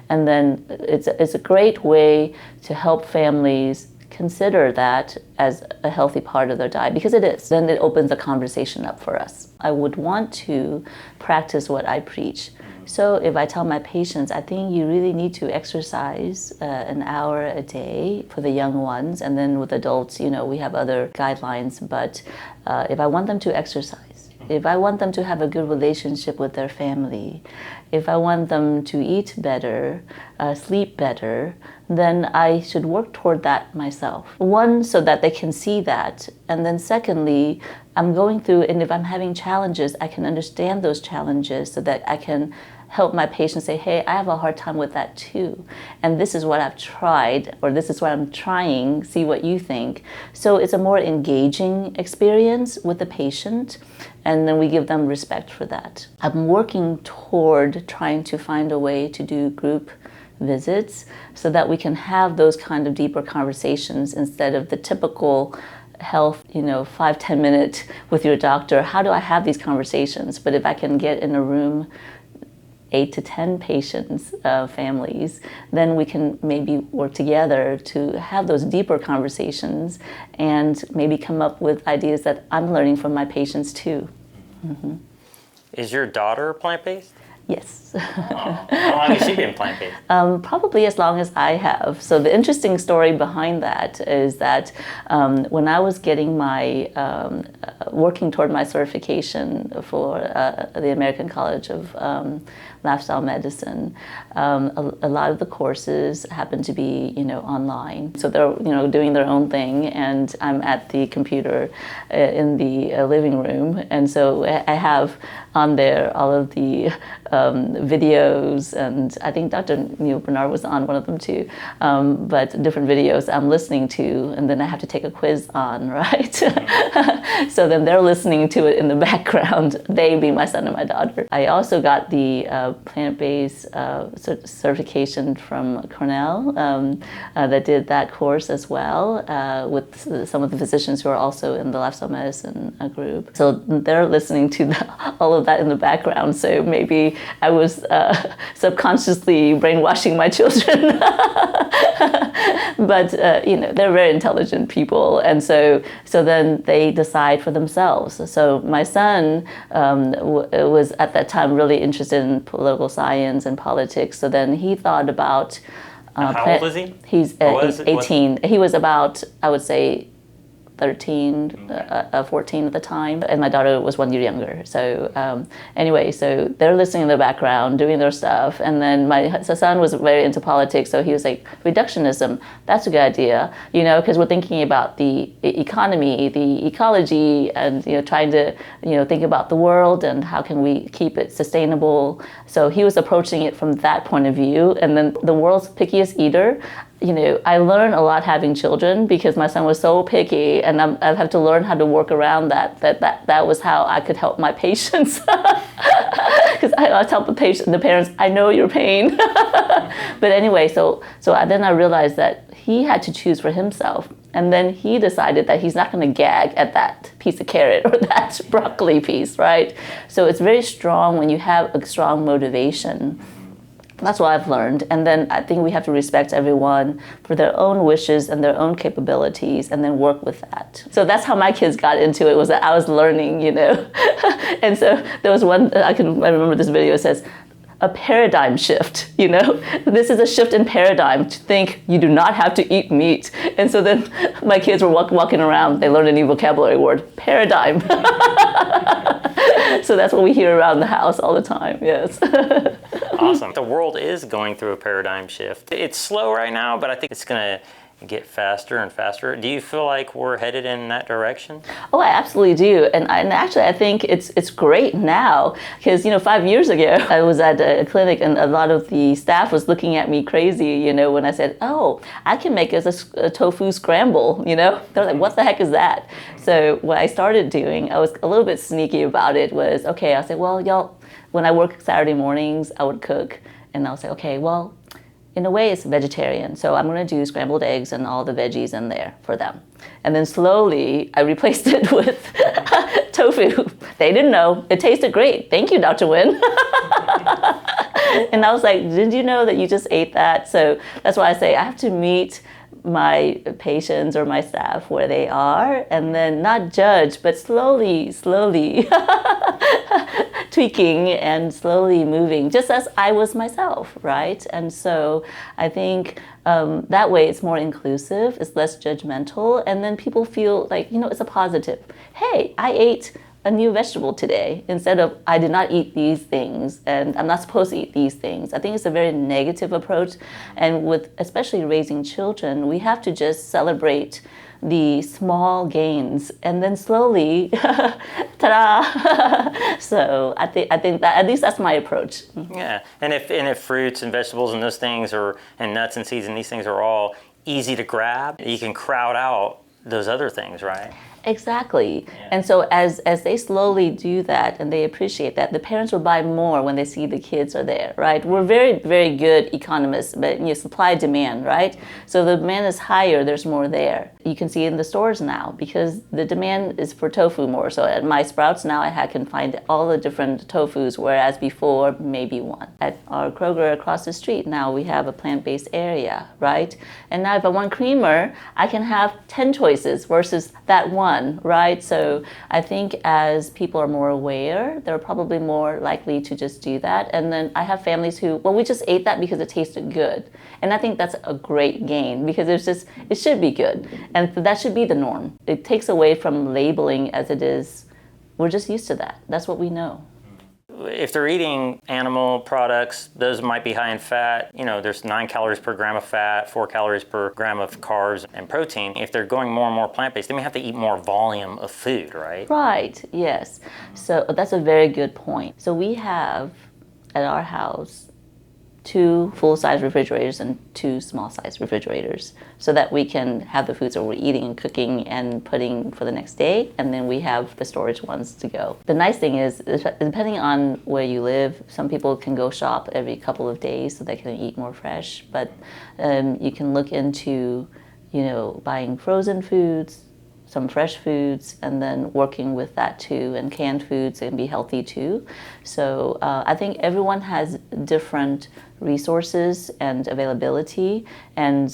And then it's a great way to help families consider that as a healthy part of their diet, because it is. Then it opens the conversation up for us. I would want to practice what I preach. So if I tell my patients, I think you really need to exercise an hour a day for the young ones, and then with adults, we have other guidelines, but if I want them to exercise, if I want them to have a good relationship with their family, if I want them to eat better, sleep better, then I should work toward that myself. One, so that they can see that. And then secondly, I'm going through, and if I'm having challenges, I can understand those challenges so that I can help my patients say, hey, I have a hard time with that too. And this is what I've tried, or this is what I'm trying, see what you think. So it's a more engaging experience with the patient, and then we give them respect for that. I'm working toward trying to find a way to do group visits so that we can have those kind of deeper conversations instead of the typical health, 5-10 minute with your doctor. How do I have these conversations? But if I can get in a room 8 to 10 patients, families, then we can maybe work together to have those deeper conversations and maybe come up with ideas that I'm learning from my patients too. Mm-hmm. Is your daughter plant-based? Yes. How long has she been plant-based? Probably as long as I have. So the interesting story behind that is that when I was getting my, working toward my certification for the American College of Lifestyle Medicine, a lot of the courses happen to be, online. So they're, doing their own thing, and I'm at the computer in the living room. And so I have on there all of the videos, and I think Dr. Neil Bernard was on one of them too, but different videos I'm listening to, and then I have to take a quiz on, right? So then they're listening to it in the background, they being my son and my daughter. I also got the plant-based certification from Cornell that did that course as well with some of the physicians who are also in the lifestyle medicine group. So they're listening to all of that in the background, so maybe I was subconsciously brainwashing my children. But they're very intelligent people, and so then they decide for themselves. So my son was at that time really interested in political science and politics. So then he thought about. How old is he? He's 18. He was about, I would say, 13, 14 at the time, and my daughter was 1 year younger. So anyway, so they're listening in the background, doing their stuff, and then my son was very into politics, so he was like, reductionism, that's a good idea, because we're thinking about the economy, the ecology, and trying to think about the world and how can we keep it sustainable. So he was approaching it from that point of view, and then the world's pickiest eater. I learned a lot having children because my son was so picky, and I have to learn how to work around that. That was how I could help my patients. Because I tell the parents, I know your pain. But anyway, so then I realized that he had to choose for himself. And then he decided that he's not going to gag at that piece of carrot or that broccoli piece, right? So it's very strong when you have a strong motivation. That's what I've learned. And then I think we have to respect everyone for their own wishes and their own capabilities, and then work with that. So that's how my kids got into it, was that I was learning, And so there was one, I remember this video, it says, a paradigm shift, This is a shift in paradigm to think you do not have to eat meat. And so then my kids were walking around, they learned a new vocabulary word, paradigm. So that's what we hear around the house all the time, yes. Awesome. The world is going through a paradigm shift. It's slow right now, but I think it's going to get faster and faster. Do you feel like we're headed in that direction? Oh, I absolutely do. And actually, I think it's great now because, 5 years ago, I was at a clinic and a lot of the staff was looking at me crazy, when I said, oh, I can make us a tofu scramble, They're like, what the heck is that? So what I started doing, I was a little bit sneaky about it, was, okay, I'll say, well, y'all, when I work Saturday mornings, I would cook and I'll say, okay, well, in a way, it's vegetarian, so I'm going to do scrambled eggs and all the veggies in there for them. And then slowly, I replaced it with tofu. They didn't know. It tasted great. Thank you, Dr. Nguyen. And I was like, did you know that you just ate that? So that's why I say I have to meet my patients or my staff where they are, and then not judge, but slowly tweaking and slowly moving, just as I was myself, right? And so I think that way it's more inclusive, it's less judgmental, and then people feel like, it's a positive. Hey, I ate a new vegetable today instead of I did not eat these things and I'm not supposed to eat these things. I think it's a very negative approach, and with especially raising children, we have to just celebrate the small gains and then slowly ta-da. So I think that at least that's my approach. Yeah, and if fruits and vegetables and those things and nuts and seeds and these things are all easy to grab, you can crowd out those other things, right? Exactly. Yeah. And so as they slowly do that and they appreciate that, the parents will buy more when they see the kids are there, right? We're very, very good economists, but supply demand, right? So the demand is higher, there's more there. You can see it in the stores now because the demand is for tofu more. So at my Sprouts now, I can find all the different tofus, whereas before, maybe one. At our Kroger across the street, now we have a plant-based area, right? And now if I want creamer, I can have 10 choices versus that one. fun, right? So I think as people are more aware, they're probably more likely to just do that. And then I have families who, well, we just ate that because it tasted good. And I think that's a great gain because it should be good. And that should be the norm. It takes away from labeling as it is. We're just used to that. That's what we know. If they're eating animal products, those might be high in fat. You know, there's 9 calories per gram of fat, 4 calories per gram of carbs and protein. If they're going more and more plant-based, they may have to eat more volume of food, right? Right, yes. So that's a very good point. So we have at our house 2 full-size refrigerators and 2 small-size refrigerators so that we can have the foods that we're eating and cooking and putting for the next day, and then we have the storage ones to go. The nice thing is, depending on where you live, some people can go shop every couple of days so they can eat more fresh, but you can look into, buying frozen foods, some fresh foods, and then working with that too, and canned foods can be healthy too. So I think everyone has different resources and availability, and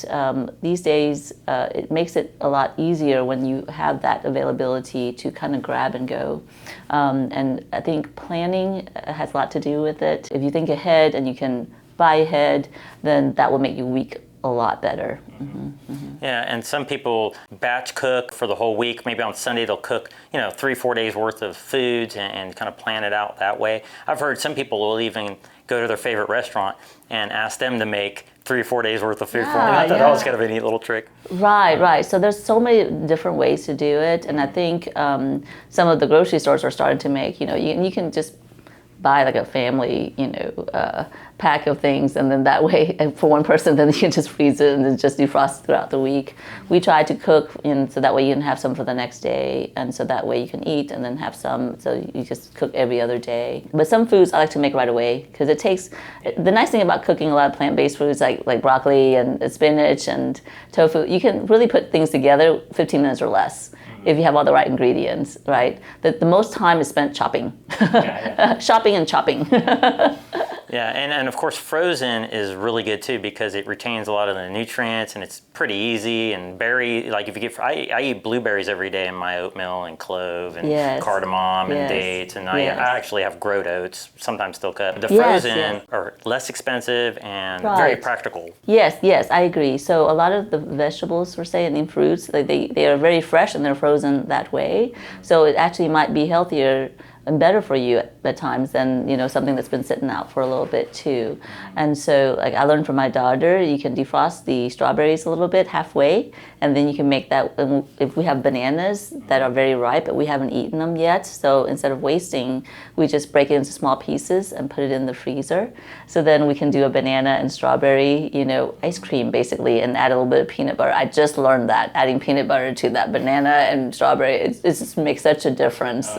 these days it makes it a lot easier when you have that availability to kind of grab and go. And I think planning has a lot to do with it. If you think ahead and you can buy ahead, then that will make your week a lot better. Mm-hmm, mm-hmm. Yeah, and some people batch cook for the whole week. Maybe on Sunday they'll cook, 3-4 days worth of foods and kind of plan it out that way. I've heard some people will even go to their favorite restaurant and ask them to make 3 or 4 days worth of food for them. I thought that was kind of a neat little trick. Right. So there's so many different ways to do it, and I think some of the grocery stores are starting to make, you can just buy like a family, pack of things, and then that way, for one person, then you can just freeze it and then just defrost throughout the week. We try to cook, so that way you can have some for the next day, and so that way you can eat and then have some, so you just cook every other day. But some foods I like to make right away, because it takes, the nice thing about cooking a lot of plant-based foods like broccoli and spinach and tofu, you can really put things together 15 minutes or less. If you have all the right ingredients, right? The most time is spent chopping. Shopping and chopping. Yeah, and of course frozen is really good too because it retains a lot of the nutrients and it's pretty easy. And if you I eat blueberries every day in my oatmeal and clove and cardamom and dates, and I actually have growed oats, sometimes still cut. The frozen are less expensive and very practical. Yes, I agree. So a lot of the vegetables, we're saying, and fruits, they are very fresh and they're frozen that way. So it actually might be healthier and better for you at times than something that's been sitting out for a little bit too. And so I learned from my daughter, you can defrost the strawberries a little bit halfway, and then you can make that. If we have bananas that are very ripe but we haven't eaten them yet, so instead of wasting, we just break it into small pieces and put it in the freezer. So then we can do a banana and strawberry ice cream basically, and add a little bit of peanut butter. I just learned that adding peanut butter to that banana and strawberry, it just makes such a difference.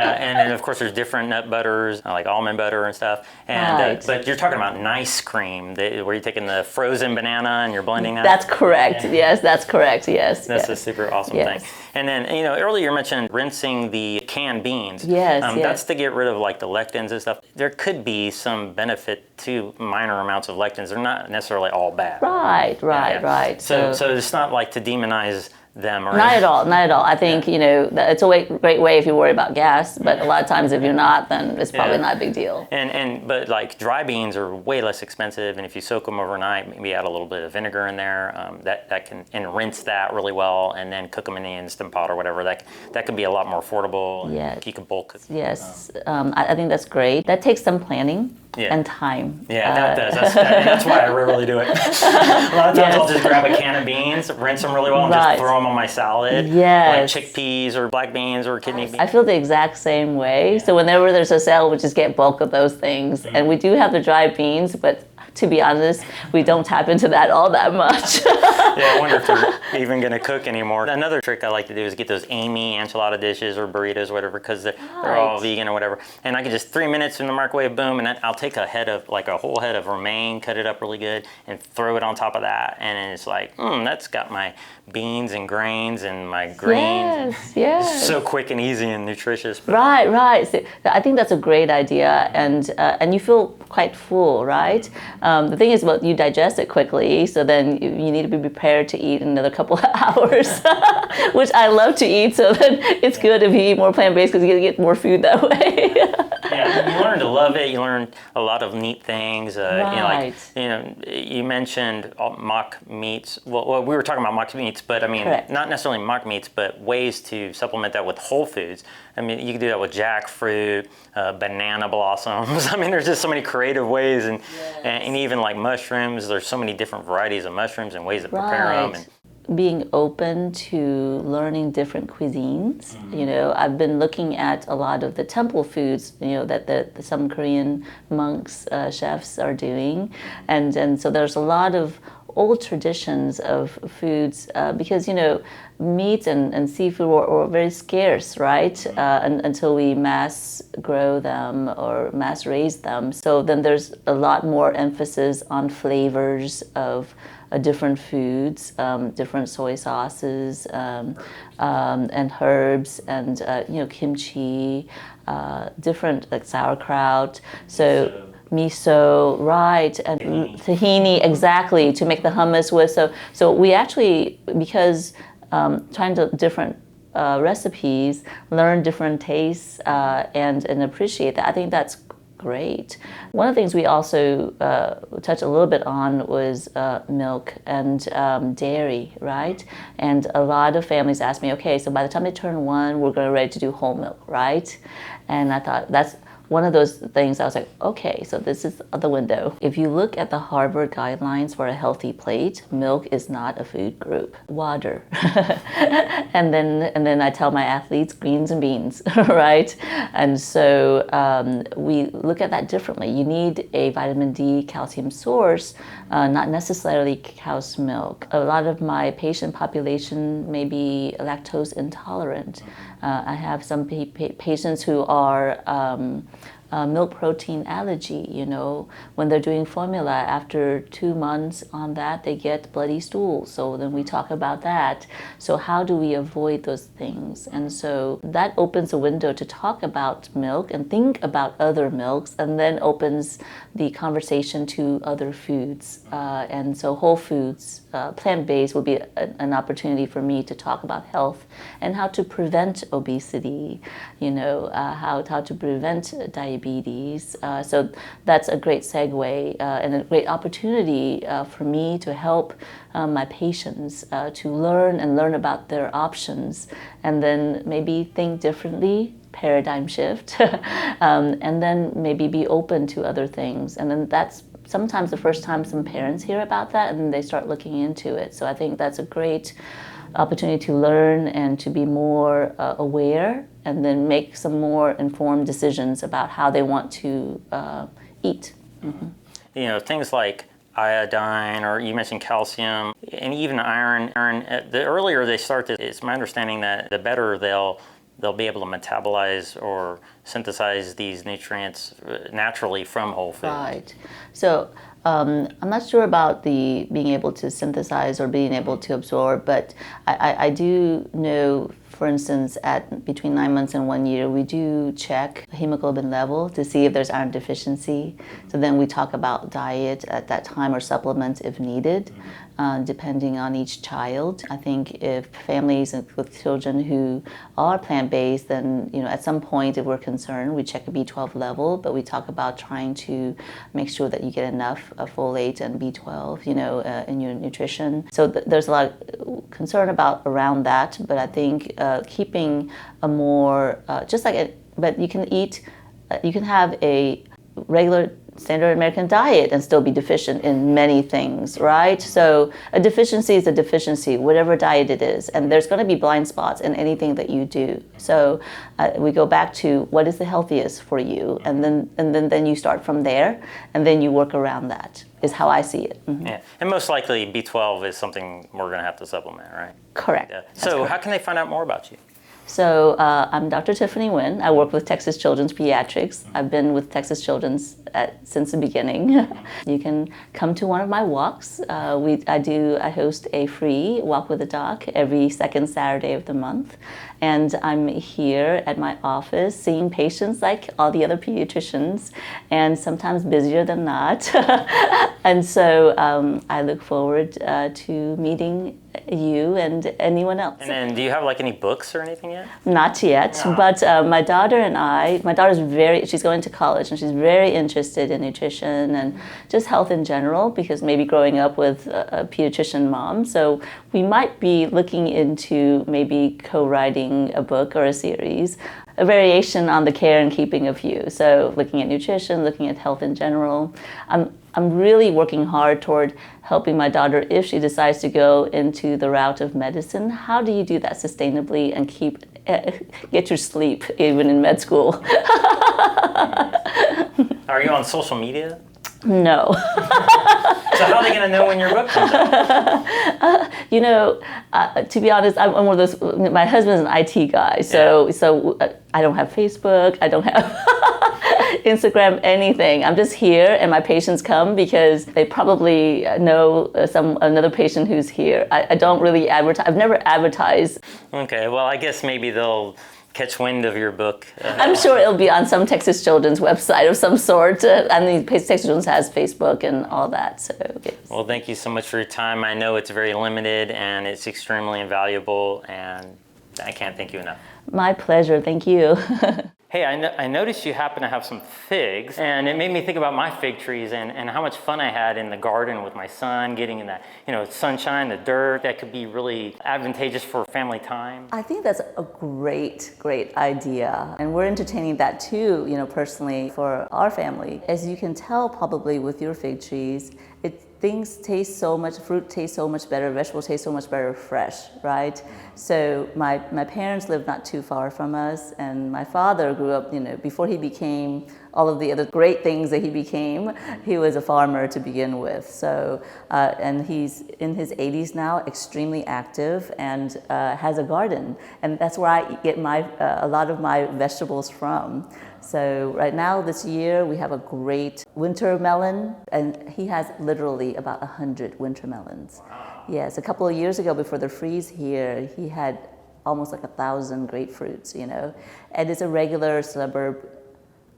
Yeah, and then of course there's different nut butters, like almond butter and stuff. And but you're talking about nice cream, where you're taking the frozen banana and you're blending that. That's correct. Yeah. Yes, that's correct. Yes. That's a super awesome thing. And then earlier you mentioned rinsing the canned beans. Yes. That's to get rid of like the lectins and stuff. There could be some benefit to minor amounts of lectins. They're not necessarily all bad. Right. So it's not like to demonize them or not at all. I think it's a great way if you worry about gas, but a lot of times if you're not, then it's probably not a big deal. But like dry beans are way less expensive, and if you soak them overnight, maybe add a little bit of vinegar in there, that can, and rinse that really well, and then cook them in the Instant Pot or whatever. That can be a lot more affordable. Yes. You can bulk cook. Yes, I think that's great. That takes some planning. And time. Yeah, that does. That's why I rarely do it. A lot of times I'll just grab a can of beans, rinse them really well, and just throw them on my salad. Yes. Like chickpeas or black beans or kidney beans. I feel the exact same way. So whenever there's a sale, we just get bulk of those things. And we do have the dry beans, but to be honest, we don't tap into that all that much. I wonder if they're even going to cook anymore. Another trick I like to do is get those Amy enchilada dishes or burritos or whatever, because they're all vegan or whatever. And I can just 3 minutes in the microwave, boom, and then I'll take a whole head of romaine, cut it up really good, and throw it on top of that. And then it's like, that's got my beans and grains and my grains. Yes. It's so quick and easy and nutritious. Right. So I think that's a great idea, and you feel quite full, right? The thing is, well, you digest it quickly, so then you need to be prepared to eat in another couple of hours, which I love to eat. So then it's good if you eat more plant-based because you get more food that way. Yeah, you learn to love it. You learn a lot of neat things. Right. You mentioned mock meats. Well, we were talking about mock meats, but I mean, Correct. not necessarily mock meats, but ways to supplement that with whole foods. I mean, you can do that with jackfruit, banana blossoms. I mean, there's just so many creative ways, and even like mushrooms. There's so many different varieties of mushrooms and ways to prepare them. And, being open to learning different cuisines. I've been looking at a lot of the temple foods, that some Korean monks, chefs are doing. And so there's a lot of old traditions of foods because, meat and seafood were very scarce, right? Until we mass grow them or mass raise them. So then there's a lot more emphasis on flavors of different foods, different soy sauces, and herbs, and kimchi, different like sauerkraut. So miso, right, and tahini, exactly, to make the hummus with. So we actually, because trying to different recipes, learn different tastes, and appreciate that. I think that's great. One of the things we also touched a little bit on was milk and dairy, right? And a lot of families ask me, okay, so by the time they turn 1, we're going to ready to do whole milk, right? And I thought that's one of those things I was like, okay, so this is the window. If you look at the Harvard guidelines for a healthy plate, milk is not a food group. Water. and then I tell my athletes greens and beans, right? And so we look at that differently. You need a vitamin D calcium source, not necessarily cow's milk. A lot of my patient population may be lactose intolerant. I have some patients who are milk protein allergy, when they're doing formula, after 2 months on that, they get bloody stools. So then we talk about that. So how do we avoid those things? And so that opens a window to talk about milk and think about other milks, and then opens the conversation to other foods. And so whole foods, plant-based will be an opportunity for me to talk about health and how to prevent obesity, how to prevent diabetes. So that's a great segue and a great opportunity for me to help my patients to learn about their options, and then maybe think differently, paradigm shift, and then maybe be open to other things. And then that's sometimes the first time some parents hear about that, and then they start looking into it. So I think that's a great opportunity to learn and to be more aware, and then make some more informed decisions about how they want to eat. Mm-hmm. Things like iodine, or you mentioned calcium, and even iron. The earlier they start this, it's my understanding that the better they'll be able to metabolize or synthesize these nutrients naturally from whole food. Right. So I'm not sure about the being able to synthesize or being able to absorb, but I do know, for instance, at between 9 months and 1 year, we do check hemoglobin level to see if there's iron deficiency. So then we talk about diet at that time, or supplements if needed, depending on each child. I think if families with children who are plant-based, then at some point, if we're concerned, we check a B12 level, but we talk about trying to make sure that you get enough folate and B12, in your nutrition. So there's a lot of concern around that, but I think keeping a more but you can have a regular standard American diet and still be deficient in many things, right? So a deficiency is a deficiency, whatever diet it is, and there's going to be blind spots in anything that you do. So we go back to what is the healthiest for you, and then you start from there, and then you work around that. Is how I see it. Mm-hmm. Yeah, and most likely B12 is something we're going to have to supplement, right? Correct. Yeah. So how can they find out more about you? So I'm Dr. Tiffany Nguyen. I work with Texas Children's Pediatrics. I've been with Texas Children's since the beginning. You can come to one of my walks. I host a free walk with a doc every second Saturday of the month. And I'm here at my office seeing patients like all the other pediatricians, and sometimes busier than not. And so I look forward to meeting you and anyone else. And then do you have like any books or anything yet? Not yet, but my daughter and my daughter's she's going to college and she's very interested in nutrition and just health in general, because maybe growing up with a pediatrician mom. So we might be looking into maybe co-writing a book or a series, a variation on the care and keeping of you. So looking at nutrition, looking at health in general. I'm really working hard toward helping my daughter if she decides to go into the route of medicine. How do you do that sustainably and get your sleep even in med school? Are you on social media? No. So how are they going to know when your book comes out? To be honest, I'm one of those. My husband's an IT guy, so I don't have Facebook. I don't have Instagram, anything. I'm just here, and my patients come because they probably know another patient who's here. I don't really advertise. I've never advertised. Okay, well, I guess maybe they'll catch wind of your book. I'm sure it'll be on some Texas Children's website of some sort. I mean, Texas Children's has Facebook and all that. So, yes. Well, thank you so much for your time. I know it's very limited and it's extremely invaluable, and I can't thank you enough. My pleasure. Thank you. Hey, I noticed you happen to have some figs, and it made me think about my fig trees and how much fun I had in the garden with my son, getting in that, sunshine, the dirt. That could be really advantageous for family time. I think that's a great idea. And we're entertaining that too, personally for our family. As you can tell probably with your fig trees, fruit tastes so much better, vegetables taste so much better fresh, right? So my parents lived not too far from us, and my father grew up, before he became all of the other great things that he became, he was a farmer to begin with. So, and he's in his 80s now, extremely active, and has a garden. And that's where I get a lot of my vegetables from. So right now, this year, we have a great winter melon, and he has literally about 100 winter melons. Wow. Yes, a couple of years ago before the freeze here, he had almost like 1,000 grapefruits, And it's a regular suburb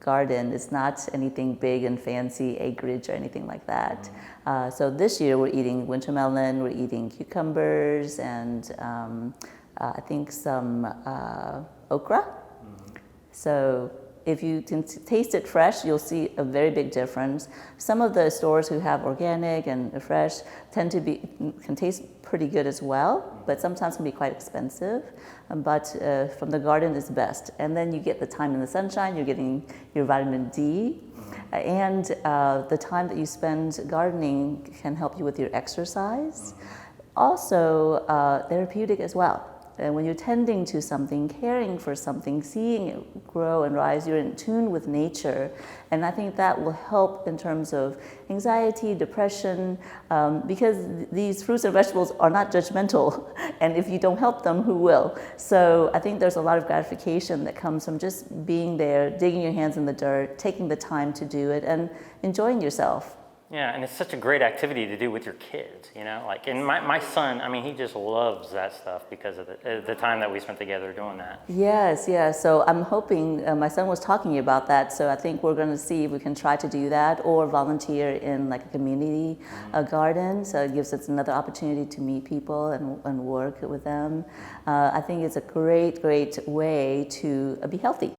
garden. It's not anything big and fancy acreage or anything like that. So this year, we're eating winter melon, we're eating cucumbers, and I think some okra. So if you can taste it fresh, you'll see a very big difference. Some of the stores who have organic and fresh can taste pretty good as well, but sometimes can be quite expensive. But from the garden is best. And then you get the time in the sunshine, you're getting your vitamin D, and the time that you spend gardening can help you with your exercise. Also, therapeutic as well. And when you're tending to something, caring for something, seeing it grow and rise, you're in tune with nature. And I think that will help in terms of anxiety, depression, because these fruits and vegetables are not judgmental. And if you don't help them, who will? So I think there's a lot of gratification that comes from just being there, digging your hands in the dirt, taking the time to do it, and enjoying yourself. Yeah, and it's such a great activity to do with your kids, and my son, he just loves that stuff because of the time that we spent together doing that. Yes, so I'm hoping, my son was talking about that, so I think we're going to see if we can try to do that or volunteer in like a community garden, so it gives us another opportunity to meet people and work with them. I think it's a great way to be healthy.